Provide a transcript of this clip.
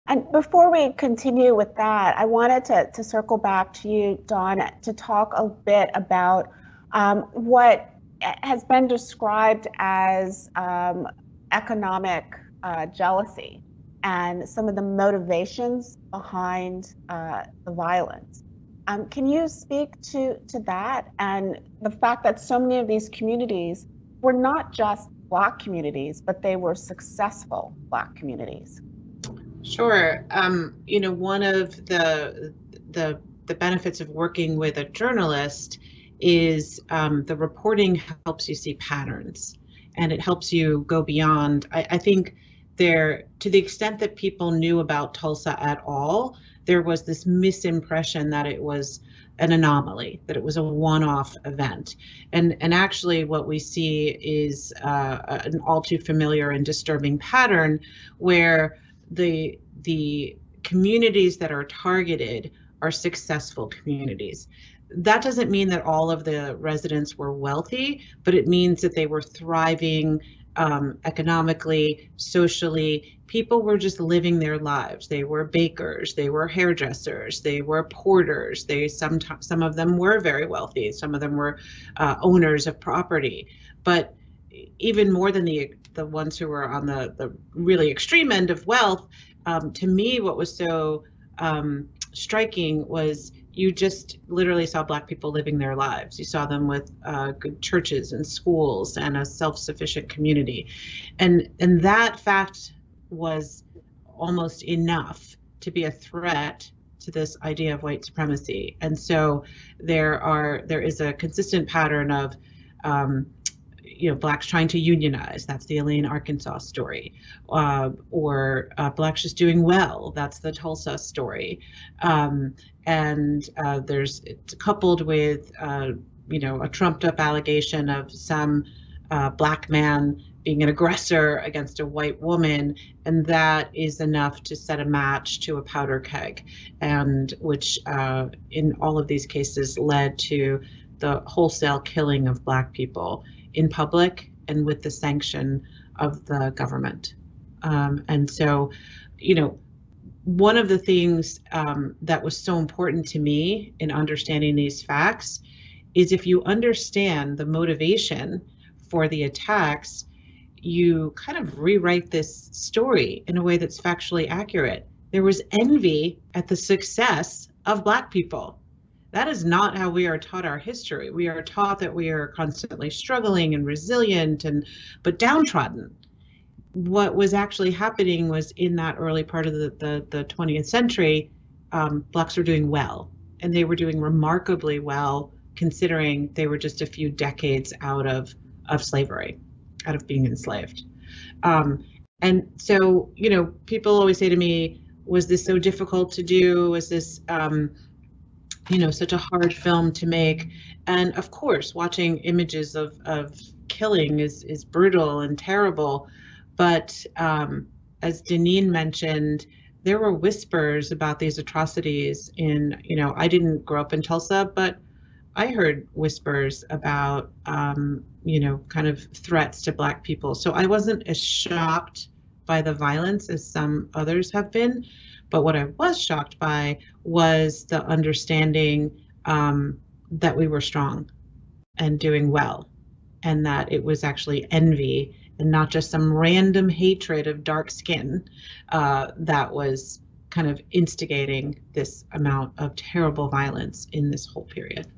And before we continue with that, I wanted to circle back to you, Dawn, to talk a bit about what has been described as economic jealousy and some of the motivations behind the violence. Can you speak to that and the fact that so many of these communities were not just Black communities, but they were successful Black communities? Sure. One of the benefits of working with a journalist is the reporting helps you see patterns, and it helps you go beyond. I think to the extent that people knew about Tulsa at all, there was this misimpression that it was an anomaly, that it was a one-off event. And actually what we see is an all too familiar and disturbing pattern where the communities that are targeted are successful communities. That doesn't mean that all of the residents were wealthy, but it means that they were thriving economically, socially. People were just living their lives. They were bakers, they were hairdressers, they were porters. Some of them were very wealthy. Some of them were owners of property. But even more than the ones who were on the really extreme end of wealth, to me, what was so striking was you just literally saw Black people living their lives. You saw them with good churches and schools and a self-sufficient community. And that fact was almost enough to be a threat to this idea of white supremacy. And so there is a consistent pattern of Blacks trying to unionize. That's the Elaine, Arkansas story. Or Blacks just doing well. That's the Tulsa story. And it's coupled with, a trumped up allegation of some Black man being an aggressor against a white woman. And that is enough to set a match to a powder keg, and which in all of these cases led to the wholesale killing of Black people in public and with the sanction of the government. And so, one of the things that was so important to me in understanding these facts is if you understand the motivation for the attacks, you kind of rewrite this story in a way that's factually accurate. There was envy at the success of Black people. That is not how we are taught our history. We are taught that we are constantly struggling and resilient but downtrodden. What was actually happening was in that early part of the 20th century, Blacks were doing well, and they were doing remarkably well considering they were just a few decades out of slavery, out of being enslaved. And so, people always say to me, was this so difficult to do? Was this such a hard film to make? And of course, watching images of killing is brutal and terrible. But as Deneen mentioned, there were whispers about these atrocities I didn't grow up in Tulsa, but I heard whispers about, kind of threats to Black people. So I wasn't as shocked by the violence as some others have been. But what I was shocked by was the understanding that we were strong and doing well, and that it was actually envy and not just some random hatred of dark skin that was kind of instigating this amount of terrible violence in this whole period.